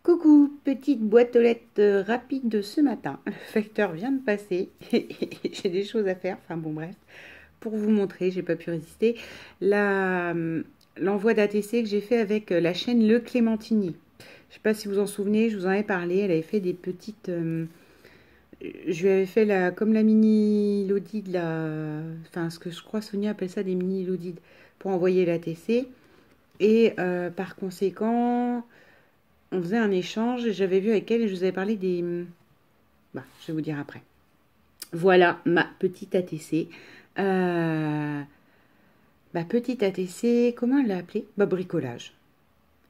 Coucou, petite boîte aux lettres rapide de ce matin. Le facteur vient de passer et j'ai des choses à faire. Enfin bon, bref, pour vous montrer, j'ai pas pu résister. La, L'envoi d'ATC que j'ai fait avec la chaîne Le Clémentini. Je sais pas si vous en souvenez, je vous en ai parlé. Elle avait fait des petites. Je lui avais fait comme la mini Lodid, enfin ce que je crois Sonia appelle ça des mini Lodid pour envoyer l'ATC. Et par conséquent, on faisait un échange et j'avais vu avec elle et je vous avais parlé des... Bah, je vais vous dire après. Voilà ma petite ATC. Ma petite ATC, comment elle l'a appelée? Bah, bricolage.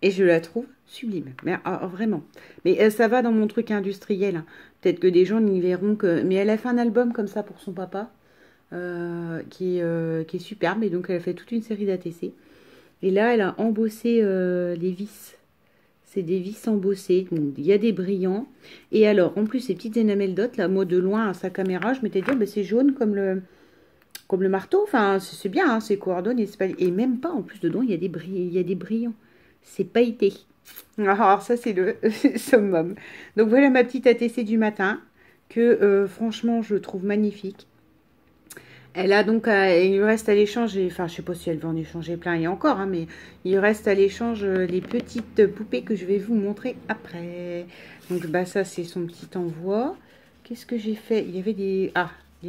Et je la trouve sublime. Mais vraiment. Mais ça va dans mon truc industriel, hein. Peut-être que des gens n'y verront que... Mais elle a fait un album comme ça pour son papa, qui est superbe. Et donc elle a fait toute une série d'ATC. Et là, elle a embossé les vis. C'est des vis embossées. Donc, il y a des brillants. Et alors, en plus, ces petites énamelles dot, là, moi, de loin, à sa caméra, je m'étais dit, bah, c'est jaune comme le marteau. Enfin, c'est bien, hein, c'est coordonné. Pas... Et même pas, en plus, dedans, il y a des brillants. C'est pailleté. Alors, ça, c'est le summum. Donc, voilà ma petite ATC du matin, que franchement, je trouve magnifique. Elle a donc, il lui reste à l'échange, enfin je sais pas si elle va en échanger plein et encore, hein, mais il lui reste à l'échange les petites poupées que je vais vous montrer après. Donc bah ça c'est son petit envoi. Qu'est-ce que j'ai fait? Il y avait des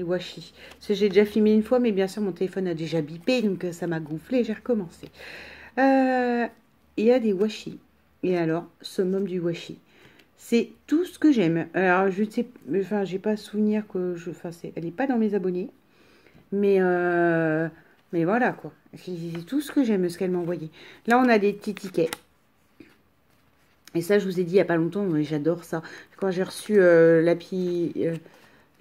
washi. Ça j'ai déjà filmé une fois, mais bien sûr mon téléphone a déjà bipé, donc ça m'a gonflé, j'ai recommencé. Il y a des washi. Et alors, summum du washi. C'est tout ce que j'aime. Alors je ne sais, enfin j'ai pas souvenir que elle n'est pas dans mes abonnés. Mais voilà quoi. C'est tout ce que j'aime, ce qu'elle m'a envoyé. Là, on a des petits tickets. Et ça, je vous ai dit il n'y a pas longtemps, mais j'adore ça. Quand j'ai reçu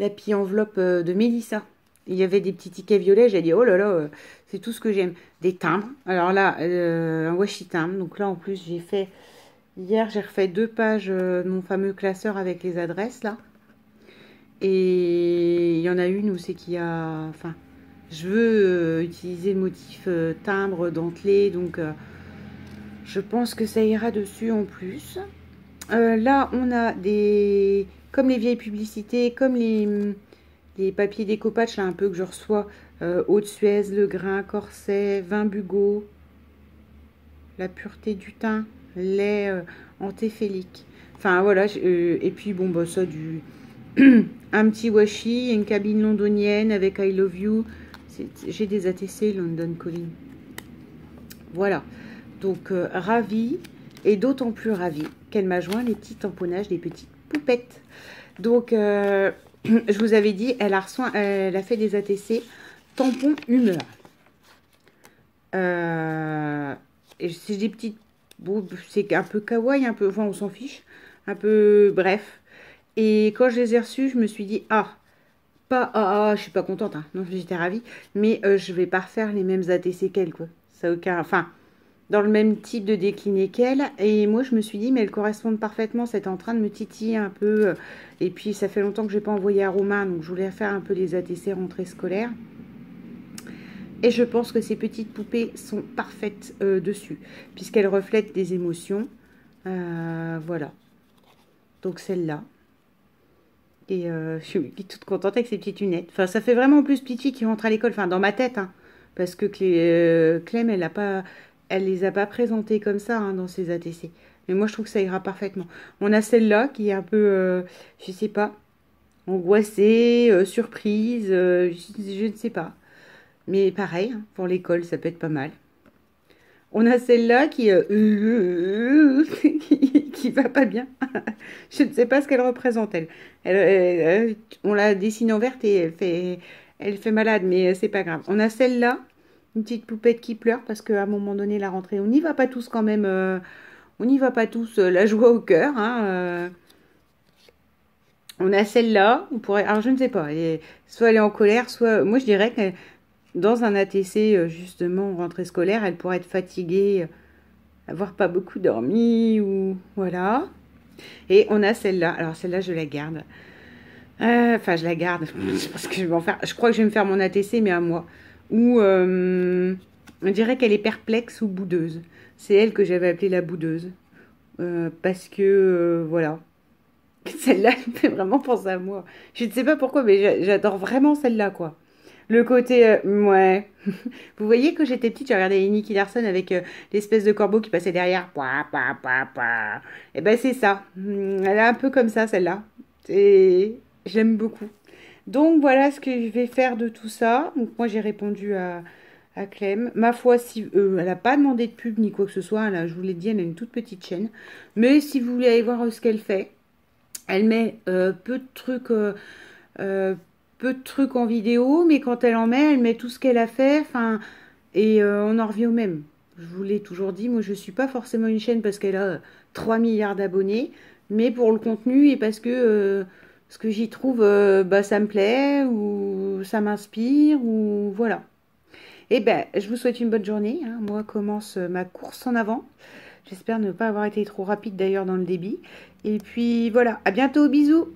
l'happy enveloppe de Mélissa, il y avait des petits tickets violets. J'ai dit, oh là là, c'est tout ce que j'aime. Des timbres. Alors là, un washi timbre. Donc là, en plus, hier, j'ai refait 2 pages de mon fameux classeur avec les adresses là. Et il y en a une où c'est qu'il y a... Enfin, je veux utiliser le motif timbre, dentelé, donc je pense que ça ira dessus en plus. Là, on a des... Comme les vieilles publicités, comme les papiers découpage, là, un peu que je reçois. Eau de Suez, Le Grain, Corset, Vin Bugo, La Pureté du Teint, lait antéphélique. Enfin, voilà. Et puis, bon, bah, ça, un petit washi, une cabine londonienne avec I Love You. J'ai des ATC London Calling. Voilà. Donc, ravie. Et d'autant plus ravie qu'elle m'a joint les petits tamponnages des petites poupettes. Donc, je vous avais dit, elle a fait des ATC tampons humeur. C'est des petites... Bon, c'est un peu kawaii, un peu... Enfin, on s'en fiche. Un peu... Bref. Et quand je les ai reçus, je me suis dit, je suis pas contente, hein. Non, j'étais ravie, mais je vais pas refaire les mêmes ATC qu'elle, quoi. Ça aucun, enfin, dans le même type de décliné qu'elle. Et moi, je me suis dit, mais elles correspondent parfaitement. C'était en train de me titiller un peu. Et puis, ça fait longtemps que j'ai pas envoyé à Romain, donc je voulais faire un peu les ATC rentrée scolaire. Et je pense que ces petites poupées sont parfaites dessus, puisqu'elles reflètent des émotions. Voilà. Donc celle-là. Et je suis toute contente avec ces petites lunettes. Enfin, ça fait vraiment plus petite fille qui rentre à l'école. Enfin, dans ma tête, hein. Parce que Clem, elle les a pas présentées comme ça, hein, dans ses ATC. Mais moi, je trouve que ça ira parfaitement. On a celle-là qui est un peu, je sais pas, angoissée, surprise, je ne sais pas. Mais pareil, hein, pour l'école, ça peut être pas mal. On a celle-là qui va pas bien. Je ne sais pas ce qu'elle représente, elle. On l'a dessinée en verte et elle fait malade, mais c'est pas grave. On a celle-là, une petite poupette qui pleure parce qu'à un moment donné, la rentrée, on n'y va pas tous quand même. On n'y va pas tous la joie au cœur, hein. On a celle-là, on pourrait. Alors je ne sais pas, soit elle est en colère, soit. Moi je dirais que dans un ATC, justement, rentrée scolaire, elle pourrait être fatiguée, avoir pas beaucoup dormi, ou voilà. Et on a celle-là. Alors celle-là, je la garde. Enfin, je la garde. Parce que je vais en faire. Je crois que je vais me faire mon ATC, mais à moi. Ou on dirait qu'elle est perplexe ou boudeuse. C'est elle que j'avais appelée la boudeuse. parce que, voilà, celle-là elle me fait vraiment penser à moi. Je ne sais pas pourquoi, mais j'adore vraiment celle-là, quoi. Le côté, ouais. Vous voyez, quand j'étais petite, j'ai regardé Nicky Larson avec l'espèce de corbeau qui passait derrière. Pouah, pouah, pouah, pouah. Et ben c'est ça. Elle est un peu comme ça, celle-là. Et j'aime beaucoup. Donc voilà ce que je vais faire de tout ça. Donc moi j'ai répondu à Clem. Ma foi, si elle n'a pas demandé de pub ni quoi que ce soit, je vous l'ai dit, elle a une toute petite chaîne. Mais si vous voulez aller voir ce qu'elle fait, elle met euh, peu de trucs en vidéo, mais quand elle met tout ce qu'elle a fait. Enfin, et on en revient au même. Je vous l'ai toujours dit, moi je suis pas forcément une chaîne parce qu'elle a 3 milliards d'abonnés, mais pour le contenu et parce que ce que j'y trouve, bah, ça me plaît ou ça m'inspire ou voilà. Et ben, je vous souhaite une bonne journée, hein. Moi commence ma course en avant. J'espère ne pas avoir été trop rapide d'ailleurs dans le débit. Et puis voilà, à bientôt, bisous.